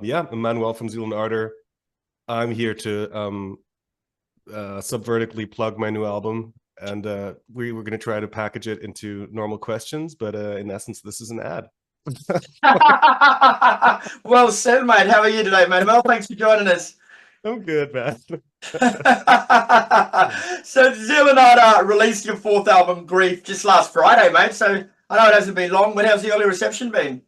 Yeah, I'm Manuel from Zeal and Ardor. I'm here to subvertically plug my new album, and we were going to try to package it into normal questions, but in essence, this is an ad. Well said, mate. How are you today, Manuel? Thanks for joining us. I'm good, man. So Zeal and Ardor released your fourth album, Grief, just last Friday, mate. So I know it hasn't been long, but how's the early reception been?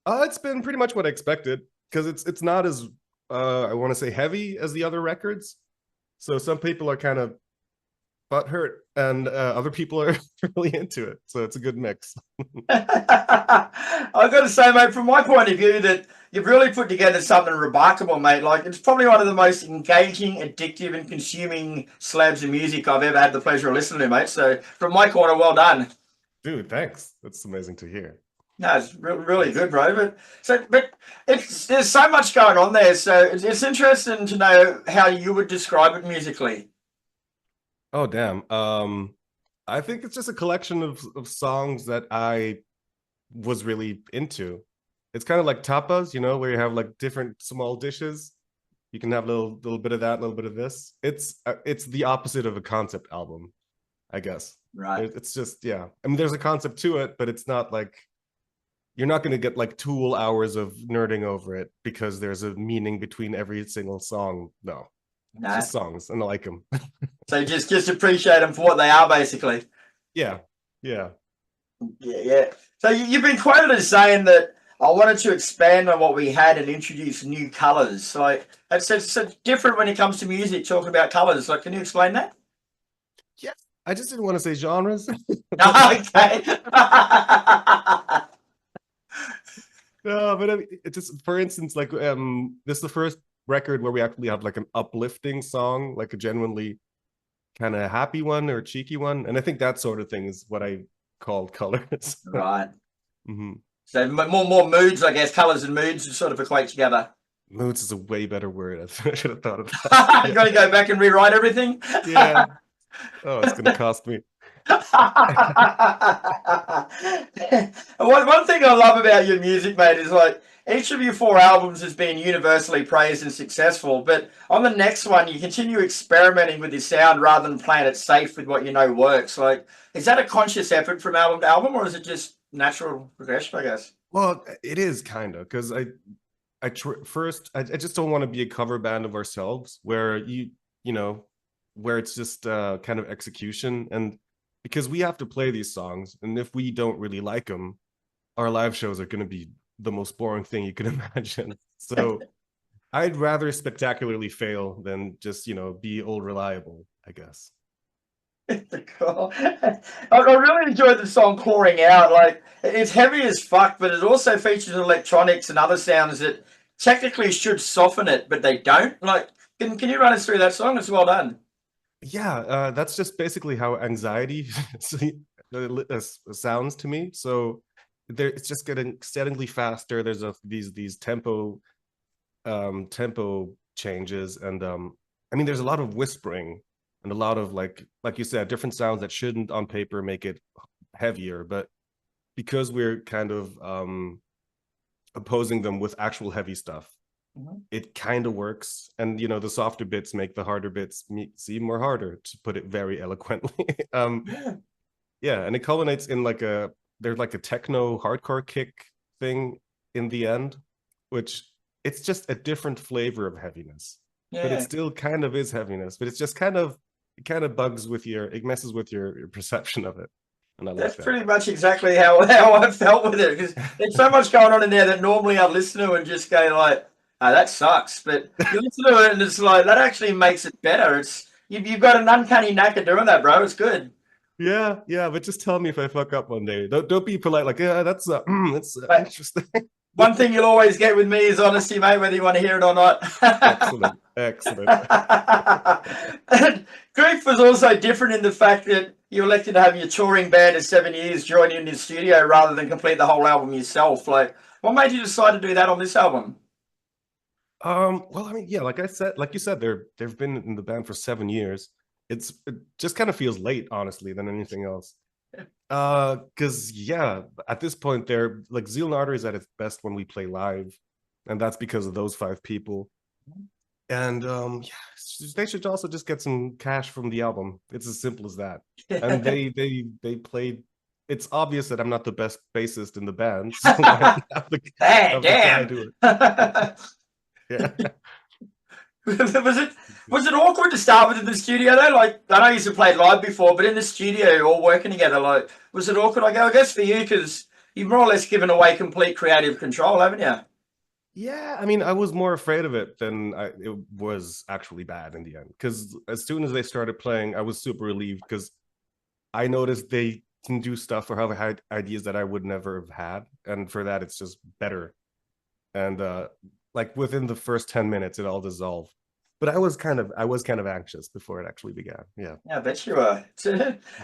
It's been pretty much what I expected, because it's not as I want to say heavy as the other records. So some people are kind of butthurt, and other people are really into it. So it's a good mix. I've got to say, mate, from my point of view, that you've really put together something remarkable, mate. Like, it's probably one of the most engaging, addictive, and consuming slabs of music I've ever had the pleasure of listening to, mate. So from my corner, well done. Dude, thanks. That's amazing to hear. No, it's really good, bro. But there's so much going on there. So it's interesting to know how you would describe it musically. Oh, damn. I think it's just a collection of songs that I was really into. It's kind of like tapas, you know, where you have like different small dishes. You can have a little bit of that, a little bit of this. It's the opposite of a concept album, I guess. Right. It's just, yeah. I mean, there's a concept to it, but it's not like, you're not going to get like 2 hours of nerding over it because there's a meaning between every single song. No. It's just songs, and I like them. So just appreciate them for what they are, basically. Yeah. Yeah. So you've been quoted as saying that I wanted to expand on what we had and introduce new colors. Like, it's different when it comes to music, talking about colors. Like, can you explain that? Yeah. I just didn't want to say genres. Okay. No, but I mean, it just, for instance, like this is the first record where we actually have like an uplifting song, like a genuinely kind of happy one or cheeky one, and I think that sort of thing is what I called colors. Right. Mm-hmm. So more moods, I guess. Colors and moods sort of equate together. Moods is a way better word. I should have thought of that. You got to go back and rewrite everything. Yeah. Oh, it's gonna cost me. One thing I love about your music, mate, is like each of your 4 albums has been universally praised and successful, but on the next one you continue experimenting with your sound rather than playing it safe with what you know works. Like, is that a conscious effort from album to album, or is it just natural progression, I guess? Well, it is kind of, because I just don't want to be a cover band of ourselves where you know where it's just kind of execution, and because we have to play these songs, and if we don't really like them, our live shows are going to be the most boring thing you can imagine. So I'd rather spectacularly fail than just, be old reliable, I guess. Cool. I really enjoyed the song Clawing Out. Like, it's heavy as fuck, but it also features electronics and other sounds that technically should soften it, but they don't. Like, can you run us through that song? It's well done. Yeah, that's just basically how anxiety sounds to me. So it's just getting steadily faster. There's these tempo changes, and I mean, there's a lot of whispering and a lot of like you said, different sounds that shouldn't on paper make it heavier, but because we're kind of opposing them with actual heavy stuff, it kind of works. And the softer bits make the harder bits seem more harder, to put it very eloquently. Yeah, and it culminates in there's like a techno hardcore kick thing in the end, which it's just a different flavor of heaviness. Yeah. But it still kind of is heaviness, but it's just it bugs with it messes with your perception of it. And that's pretty much exactly how I felt with it, because there's so much going on in there that normally I'd listen to and just go like, oh, that sucks. But you listen to it and it's like, that actually makes it better. You've got an uncanny knack of doing that, bro. It's good. Yeah, but just tell me if I fuck up one day. Don't be polite, like, yeah, that's interesting. One thing you'll always get with me is honesty, mate, whether you want to hear it or not. Excellent, excellent. And Grief was also different in the fact that you elected to have your touring band of 7 years join you in the studio rather than complete the whole album yourself. Like, what made you decide to do that on this album? Well, I mean, yeah, like I said, like you said, they've been in the band for 7 years. It just kind of feels late, honestly, than anything else. Because yeah, at this point, they're like Zeal and Ardor is at its best when we play live, and that's because of those 5 people. And yeah, they should also just get some cash from the album. It's as simple as that. And they played. It's obvious that I'm not the best bassist in the band, so why have Hey, have the guy damn. do it? Yeah. Was it awkward to start with in the studio though? Like, I know you used to play live before, but in the studio, all working together, like, was it awkward? I guess for you, because you've more or less given away complete creative control, haven't you? Yeah, I mean, I was more afraid of it than it was actually bad in the end. Because as soon as they started playing, I was super relieved because I noticed they can do stuff or have ideas that I would never have had, and for that, it's just better. And like within the first 10 minutes, it all dissolved. But I was kind of anxious before it actually began. Yeah. Yeah, I bet you were.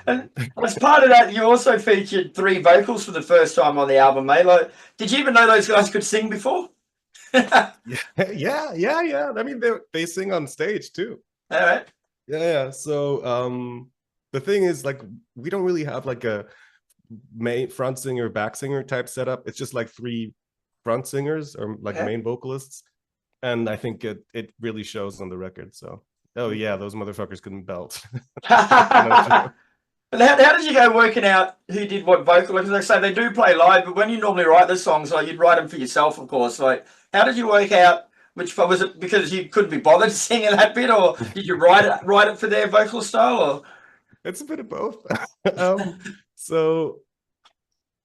And as part of that, you also featured 3 vocals for the first time on the album, mate. Like, did you even know those guys could sing before? Yeah, yeah. I mean, they sing on stage too. All right. Yeah. So the thing is, like, we don't really have like a main front singer, back singer type setup. It's just like 3 front singers or like Yeah. main vocalists, and I think it really shows on the record. So, oh yeah, those motherfuckers couldn't belt. And how did you go working out who did what vocal? Because like I say, they do play live, but when you normally write the songs, like you'd write them for yourself, of course. Like, how did you work out which was it because you couldn't be bothered singing that bit, or did you write it for their vocal style? Or It's a bit of both. So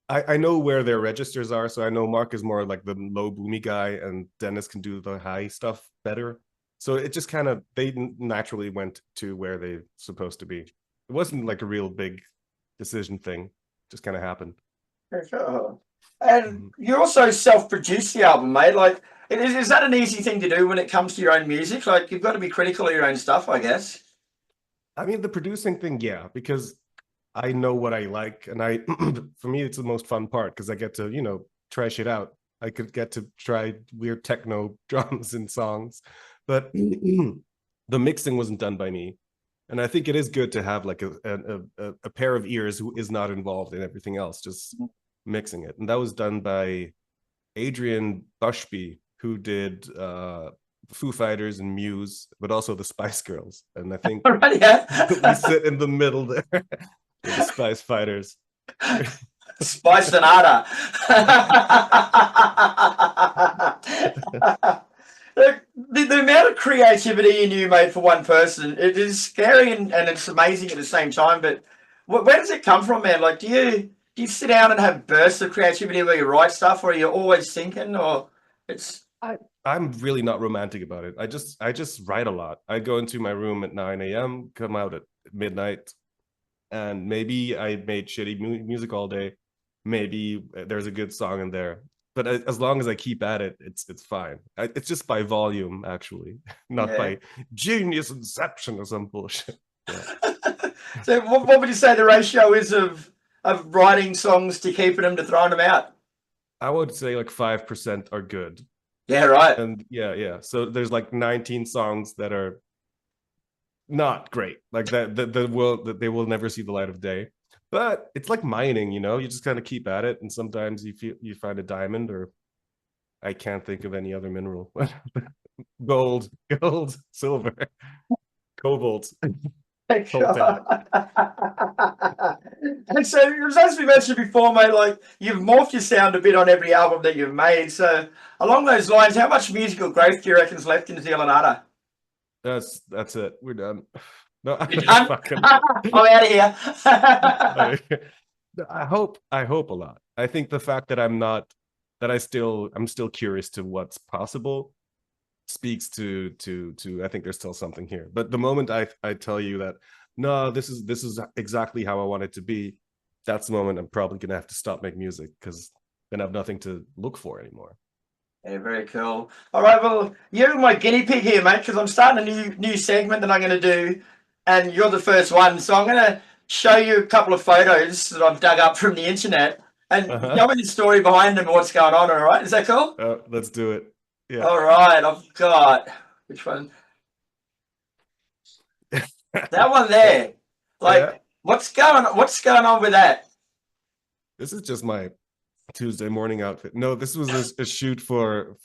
I know where their registers are. So I know Mark is more like the low boomy guy, and Dennis can do the high stuff better. So it just kind of they naturally went to where they're supposed to be. It wasn't like a real big decision thing; it just kind of happened. sure. And you also self-produced the album, mate. Like, is that an easy thing to do when it comes to your own music? Like, you've got to be critical of your own stuff, I guess. I mean, the producing thing, yeah, because I know what I like, and I for me it's the most fun part because I get to try shit out. I could get to try weird techno drums and songs, but the mixing wasn't done by me, and I think it is good to have like a pair of ears who is not involved in everything else, just mixing it, and that was done by Adrian Bushby, who did Foo Fighters and Muse, but also the Spice Girls, and I think All right, yeah. we sit in the middle there. The Spice Fighters. Spice Sonata. The amount of creativity in you, mate, for one person, it is scary and it's amazing at the same time. But where does it come from, man? Like, do you sit down and have bursts of creativity where you write stuff, or are you always thinking, or it's I'm really not romantic about it. I just write a lot. I go into my room at 9 a.m., come out at midnight, and maybe I made shitty music all day. Maybe there's a good song in there, but as long as I keep at it, it's fine. It's just by volume, actually, not yeah. by genius inception or some bullshit. Yeah. So what would you say the ratio is of writing songs to keeping them to throwing them out? I would say like 5% are good, Yeah, right. and yeah. So there's like 19 songs that are not great, like that they will never see the light of day. But it's like mining, you just kind of keep at it, and sometimes you find a diamond, or I can't think of any other mineral. Gold, silver, cobalt, coltan. And so, as we mentioned before, mate, like you've morphed your sound a bit on every album that you've made. So, along those lines, how much musical growth do you reckon's left in Zeal and Ardor? That's it. We're done. No, You're done. fucking, I'm out of here. I hope a lot. I think the fact that I'm still curious to what's possible speaks to I think there's still something here. But the moment I tell you that no, this is exactly how I want it to be, that's the moment I'm probably gonna have to stop making music, because then I have nothing to look for anymore. Yeah, very cool. All right, well, you're my guinea pig here, mate, because I'm starting a new segment that I'm going to do, and you're the first one. So I'm going to show you a couple of photos that I've dug up from the internet, and Uh-huh. tell me the story behind them and what's going on. All right, is that cool? Let's do it. Yeah. All right, I've got which one? That one there. Yeah. Like, What's going on with that? This is just my Tuesday morning outfit. No, this was a shoot for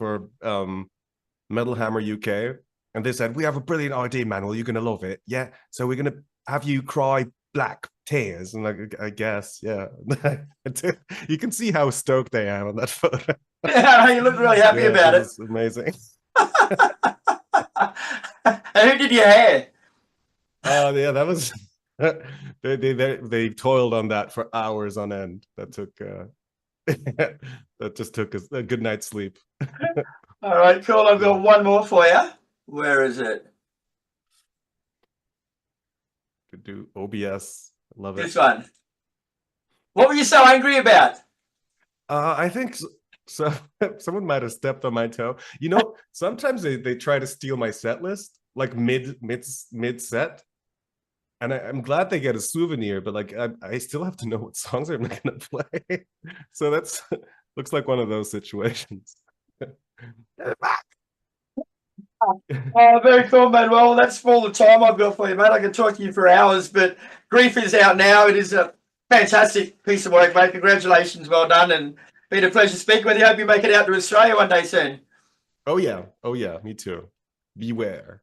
Metal Hammer UK, and they said we have a brilliant idea, Manuel. You're gonna love it. Yeah, so we're gonna have you cry black tears, and like I guess, yeah. You can see how stoked I am on that photo. You look really happy Yeah, about it it. was amazing. And who did your hair? Yeah, that was. They toiled on that for hours on end. That took that just took a good night's sleep. All right, cool. I've got one more for you. Where is it? Could do OBS. Love it. This one. What were you so angry about? I think so. Someone might have stepped on my toe. You know, sometimes they try to steal my set list, like mid set, and I'm glad they get a souvenir, but like I still have to know what songs I'm gonna play. So that's looks like one of those situations. Oh, very cool, man. Well, that's all the time I've got for you, mate. I can talk to you for hours, but Grief is out now. It is a fantastic piece of work, mate. Congratulations, well done, and been a pleasure speaking with you. Hope you make it out to Australia one day soon. Oh yeah, me too. Beware.